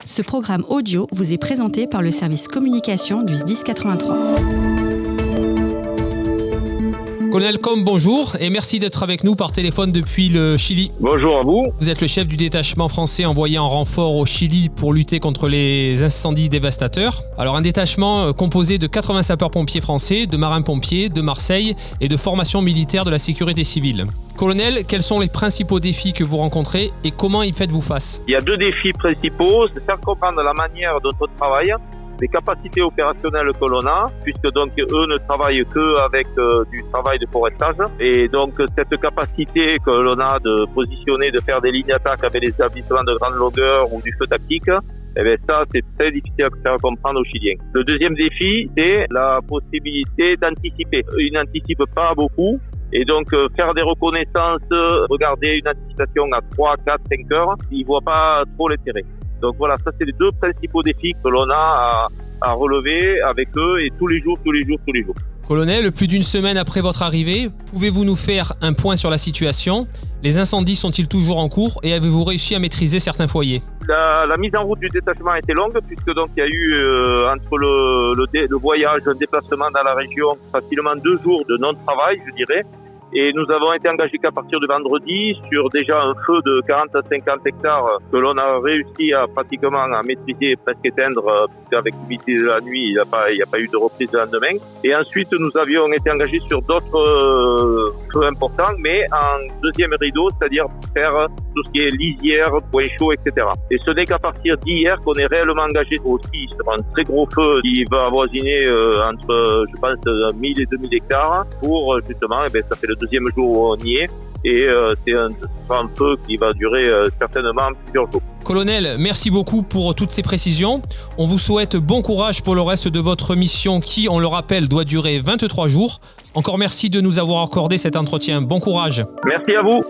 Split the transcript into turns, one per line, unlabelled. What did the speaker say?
Ce programme audio vous est présenté par le service communication du SDIS 83.
Colonel Combes, bonjour et merci d'être avec nous par téléphone depuis le Chili.
Bonjour à vous.
Vous êtes le chef du détachement français envoyé en renfort au Chili pour lutter contre les incendies dévastateurs. Alors un détachement composé de 80 sapeurs-pompiers français, de marins-pompiers, de Marseille et de formation militaire de la sécurité civile. Colonel, quels sont les principaux défis que vous rencontrez et comment y faites-vous face?
Il y a deux défis principaux, c'est faire comprendre la manière dont on travaille, les capacités opérationnelles que l'on a, puisque donc eux ne travaillent qu'avec du travail de forestage. Et donc cette capacité que l'on a de positionner, de faire des lignes d'attaque avec des établissements de grande longueur ou du feu tactique, eh bien ça c'est très difficile à faire comprendre aux Chiliens. Le deuxième défi, c'est la possibilité d'anticiper. Ils n'anticipent pas beaucoup. Et donc, faire des reconnaissances, regarder une anticipation à 3, 4, 5 heures, ils voient pas trop l'intérêt. Donc voilà, ça c'est les deux principaux défis que l'on a à relever avec eux et tous les jours.
Colonel, plus d'une semaine après votre arrivée, pouvez-vous nous faire un point sur la situation? Les incendies sont-ils toujours en cours et avez-vous réussi à maîtriser certains foyers?
La mise en route du détachement a été longue puisque donc il y a eu entre le voyage, le déplacement dans la région, facilement 2 jours de non-travail, je dirais. Et nous avons été engagés qu'à partir de vendredi sur déjà un feu de 40 à 50 hectares que l'on a réussi à pratiquement à maîtriser et presque éteindre, puisqu'avec l'humidité de la nuit, il n'y a pas eu de reprise le lendemain. Et ensuite, nous avions été engagés sur d'autres feux importants, mais en deuxième rideau, c'est-à-dire faire tout ce qui est lisière, point chaud, etc. Et ce n'est qu'à partir d'hier qu'on est réellement engagé aussi sur un très gros feu qui va avoisiner entre, je pense, 1000 et 2000 hectares pour justement, ça fait le deuxième jour où on y est et c'est un feu qui va durer certainement plusieurs jours.
Colonel, merci beaucoup pour toutes ces précisions. On vous souhaite bon courage pour le reste de votre mission qui, on le rappelle, doit durer 23 jours. Encore merci de nous avoir accordé cet entretien. Bon courage.
Merci à vous.